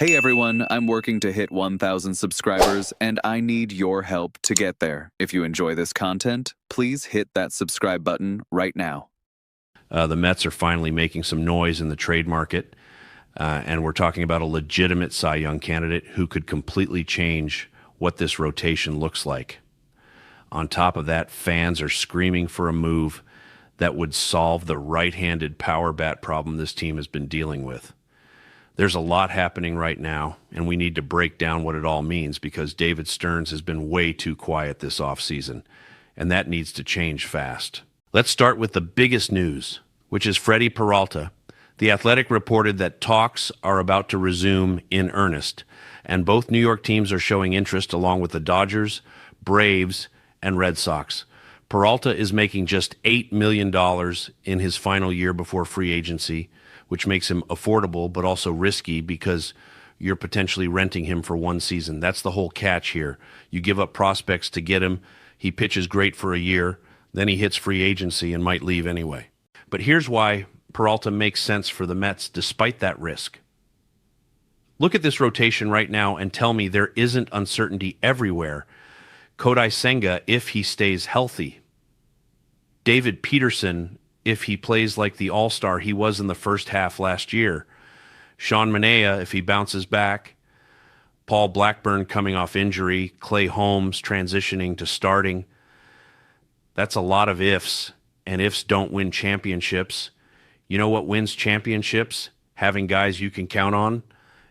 Hey everyone, I'm working to hit 1,000 subscribers, and I need your help to get there. If you enjoy this content, please hit that subscribe button right now. The Mets are finally making some noise in the trade market, and we're talking about a legitimate Cy Young candidate who could completely change what this rotation looks like. On top of that, fans are screaming for a move that would solve the right-handed power bat problem this team has been dealing with. There's a lot happening right now, and we need to break down what it all means because David Stearns has been way too quiet this offseason, and that needs to change fast. Let's start with the biggest news, which is Freddie Peralta. The Athletic reported that talks are about to resume in earnest, and both New York teams are showing interest along with the Dodgers, Braves, and Red Sox. Peralta is making just $8 million in his final year before free agency, which makes him affordable but also risky because you're potentially renting him for one season. That's the whole catch here. You give up prospects to get him. He pitches great for a year. Then he hits free agency and might leave anyway. But here's why Peralta makes sense for the Mets despite that risk. Look at this rotation right now and tell me there isn't uncertainty everywhere. Kodai Senga, if he stays healthy. David Peterson, if he plays like the all-star he was in the first half last year. Sean Manaea, if he bounces back. Paul Blackburn coming off injury. Clay Holmes transitioning to starting. That's a lot of ifs, and ifs don't win championships. You know what wins championships? Having guys you can count on,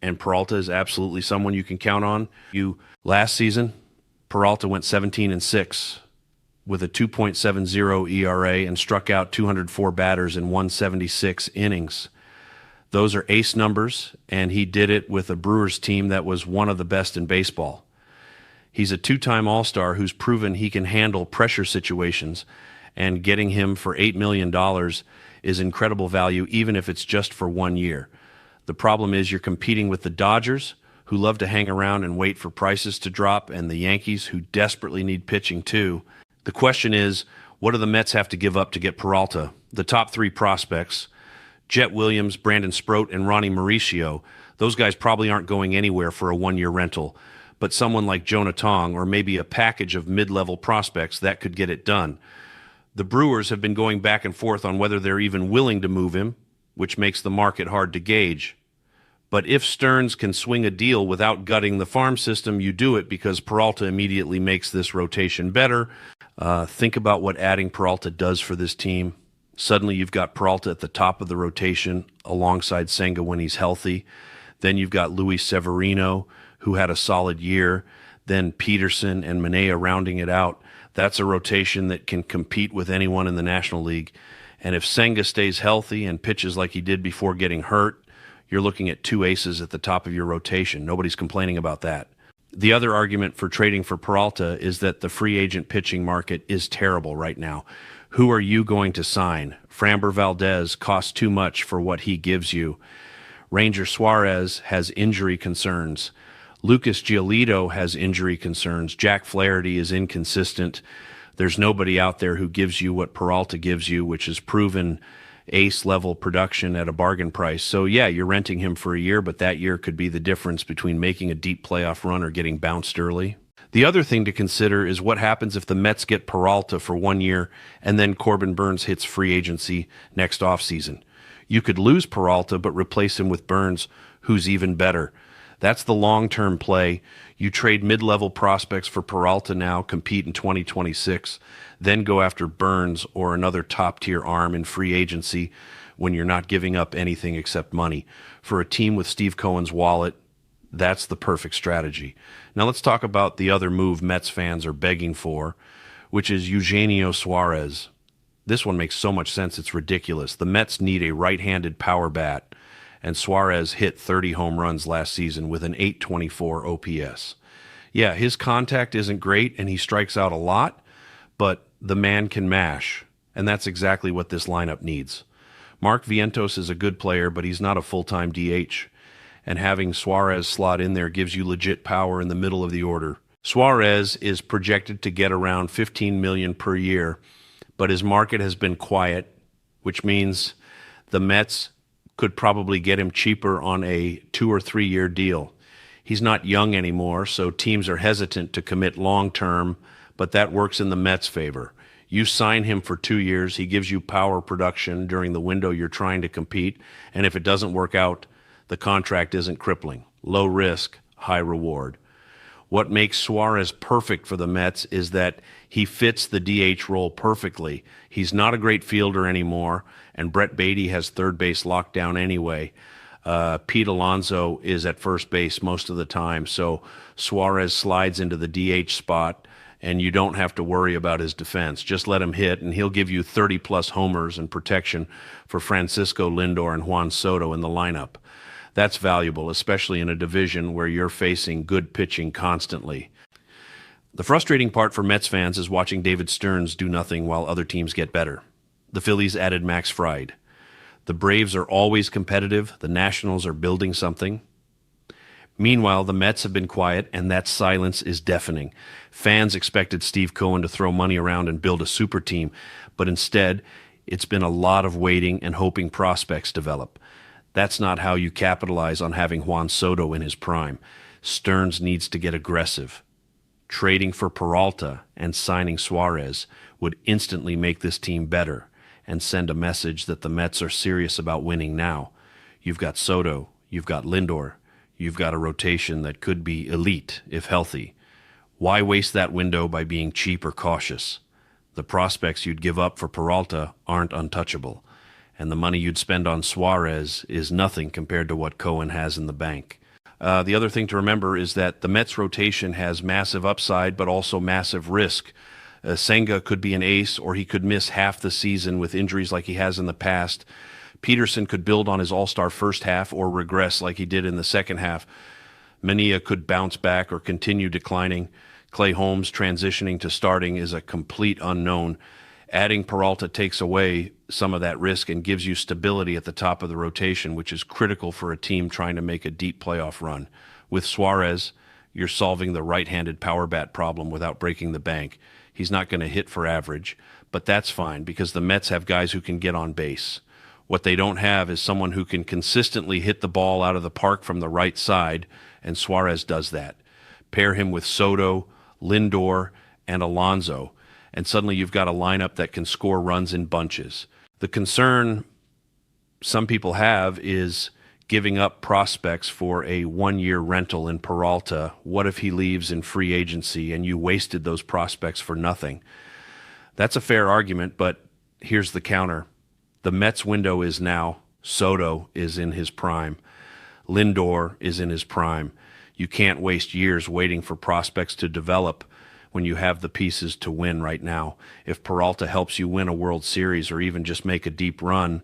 and Peralta is absolutely someone you can count on. Last season, Peralta went 17-6 with a 2.70 ERA and struck out 204 batters in 176 innings. Those are ace numbers, and he did it with a Brewers team that was one of the best in baseball. He's a two-time All-Star who's proven he can handle pressure situations, and getting him for $8 million is incredible value, even if it's just for 1 year. The problem is you're competing with the Dodgers, who love to hang around and wait for prices to drop, and the Yankees, who desperately need pitching too. The question is, what do the Mets have to give up to get Peralta? The top three prospects, Jet Williams, Brandon Sproat, and Ronnie Mauricio, those guys probably aren't going anywhere for a one-year rental. But someone like Jonah Tong, or maybe a package of mid-level prospects, that could get it done. The Brewers have been going back and forth on whether they're even willing to move him, which makes the market hard to gauge. But if Stearns can swing a deal without gutting the farm system, you do it because Peralta immediately makes this rotation better. Think about what adding Peralta does for this team. Suddenly you've got Peralta at the top of the rotation alongside Senga when he's healthy. Then you've got Luis Severino, who had a solid year. Then Peterson and Manaea rounding it out. That's a rotation that can compete with anyone in the National League. And if Senga stays healthy and pitches like he did before getting hurt, you're looking at two aces at the top of your rotation. Nobody's complaining about that. The other argument for trading for Peralta is that the free agent pitching market is terrible right now. Who are you going to sign? Framber Valdez costs too much for what he gives you. Ranger Suarez has injury concerns. Lucas Giolito has injury concerns. Jack Flaherty is inconsistent. There's nobody out there who gives you what Peralta gives you, which is proven ace-level production at a bargain price. So, yeah, you're renting him for a year, but that year could be the difference between making a deep playoff run or getting bounced early. The other thing to consider is what happens if the Mets get Peralta for 1 year and then Corbin Burnes hits free agency next offseason. You could lose Peralta but replace him with Burnes, who's even better. That's the long-term play. You trade mid-level prospects for Peralta now, compete in 2026, then go after Burnes or another top-tier arm in free agency when you're not giving up anything except money. For a team with Steve Cohen's wallet, that's the perfect strategy. Now let's talk about the other move Mets fans are begging for, which is Eugenio Suarez. This one makes so much sense, it's ridiculous. The Mets need a right-handed power bat, and Suarez hit 30 home runs last season with an .824 OPS. Yeah, his contact isn't great, and he strikes out a lot, but the man can mash, and that's exactly what this lineup needs. Mark Vientos is a good player, but he's not a full-time DH, and having Suarez slot in there gives you legit power in the middle of the order. Suarez is projected to get around $15 million per year, but his market has been quiet, which means the Mets could probably get him cheaper on a 2 or 3 year deal. He's not young anymore, so teams are hesitant to commit long term, but that works in the Mets' favor. You sign him for 2 years, he gives you power production during the window you're trying to compete, and if it doesn't work out, the contract isn't crippling. Low risk, high reward. What makes Suarez perfect for the Mets is that he fits the DH role perfectly. He's not a great fielder anymore, and Brett Beatty has third base locked down anyway. Pete Alonso is at first base most of the time, so Suarez slides into the DH spot, and you don't have to worry about his defense. Just let him hit, and he'll give you 30-plus homers and protection for Francisco Lindor and Juan Soto in the lineup. That's valuable, especially in a division where you're facing good pitching constantly. The frustrating part for Mets fans is watching David Stearns do nothing while other teams get better. The Phillies added Max Fried. The Braves are always competitive. The Nationals are building something. Meanwhile, the Mets have been quiet, and that silence is deafening. Fans expected Steve Cohen to throw money around and build a super team, but instead, it's been a lot of waiting and hoping prospects develop. That's not how you capitalize on having Juan Soto in his prime. Stearns needs to get aggressive. Trading for Peralta and signing Suarez would instantly make this team better and send a message that the Mets are serious about winning now. You've got Soto, you've got Lindor, you've got a rotation that could be elite if healthy. Why waste that window by being cheap or cautious? The prospects you'd give up for Peralta aren't untouchable, and the money you'd spend on Suarez is nothing compared to what Cohen has in the bank. The other thing to remember is that the Mets rotation has massive upside but also massive risk. Senga could be an ace, or he could miss half the season with injuries like he has in the past. Peterson could build on his all-star first half or regress like he did in the second half. Mania could bounce back or continue declining. Clay Holmes transitioning to starting is a complete unknown. Adding Peralta takes away some of that risk and gives you stability at the top of the rotation, which is critical for a team trying to make a deep playoff run. With Suarez, you're solving the right-handed power bat problem without breaking the bank. He's not going to hit for average, but that's fine because the Mets have guys who can get on base. What they don't have is someone who can consistently hit the ball out of the park from the right side, and Suarez does that. Pair him with Soto, Lindor, and Alonso, and suddenly you've got a lineup that can score runs in bunches. The concern some people have is giving up prospects for a one-year rental in Peralta. What if he leaves in free agency and you wasted those prospects for nothing? That's a fair argument, but here's the counter. The Mets window is now. Soto is in his prime. Lindor is in his prime. You can't waste years waiting for prospects to develop when you have the pieces to win right now. If Peralta helps you win a World Series or even just make a deep run,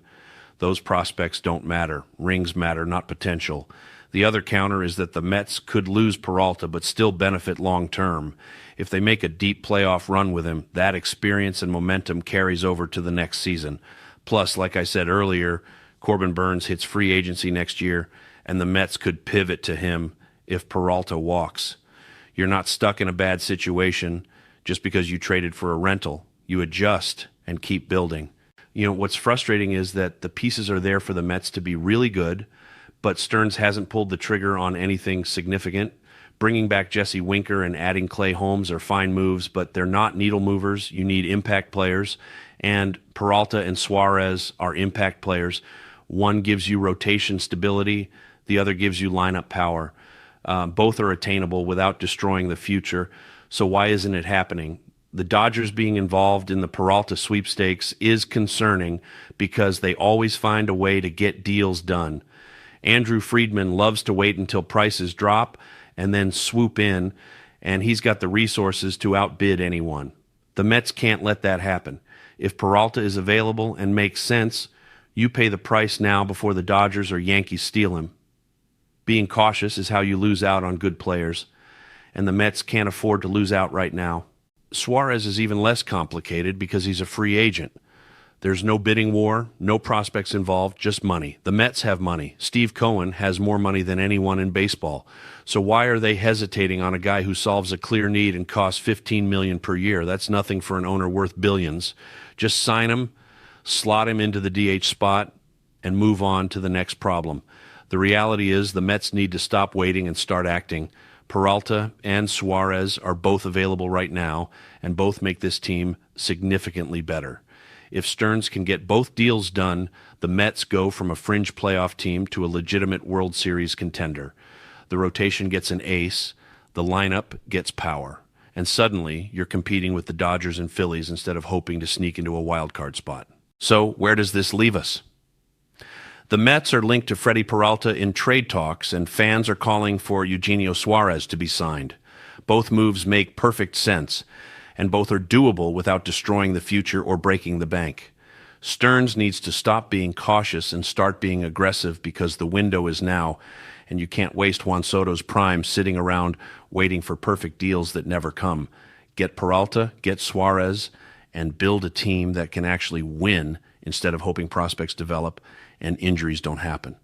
those prospects don't matter. Rings matter, not potential. The other counter is that the Mets could lose Peralta but still benefit long term. If they make a deep playoff run with him, that experience and momentum carries over to the next season. Plus, like I said earlier, Corbin Burns hits free agency next year, and the Mets could pivot to him if Peralta walks. You're not stuck in a bad situation just because you traded for a rental. You adjust and keep building. You know, what's frustrating is that the pieces are there for the Mets to be really good, but Stearns hasn't pulled the trigger on anything significant. Bringing back Jesse Winker and adding Clay Holmes are fine moves, but they're not needle movers. You need impact players, and Peralta and Suarez are impact players. One gives you rotation stability, the other gives you lineup power. Both are attainable without destroying the future. So why isn't it happening? The Dodgers being involved in the Peralta sweepstakes is concerning because they always find a way to get deals done. Andrew Friedman loves to wait until prices drop and then swoop in, and he's got the resources to outbid anyone. The Mets can't let that happen. If Peralta is available and makes sense, you pay the price now before the Dodgers or Yankees steal him. Being cautious is how you lose out on good players, and the Mets can't afford to lose out right now. Suarez is even less complicated because he's a free agent. There's no bidding war, no prospects involved, just money. The Mets have money. Steve Cohen has more money than anyone in baseball. So why are they hesitating on a guy who solves a clear need and costs $15 million per year? That's nothing for an owner worth billions. Just sign him, slot him into the DH spot, and move on to the next problem. The reality is the Mets need to stop waiting and start acting. Peralta and Suarez are both available right now, and both make this team significantly better. If Stearns can get both deals done, the Mets go from a fringe playoff team to a legitimate World Series contender. The rotation gets an ace, the lineup gets power, and suddenly you're competing with the Dodgers and Phillies instead of hoping to sneak into a wild card spot. So where does this leave us? The Mets are linked to Freddie Peralta in trade talks, and fans are calling for Eugenio Suarez to be signed. Both moves make perfect sense, and both are doable without destroying the future or breaking the bank. Stearns needs to stop being cautious and start being aggressive because the window is now, and you can't waste Juan Soto's prime sitting around waiting for perfect deals that never come. Get Peralta, get Suarez, and build a team that can actually win instead of hoping prospects develop and injuries don't happen.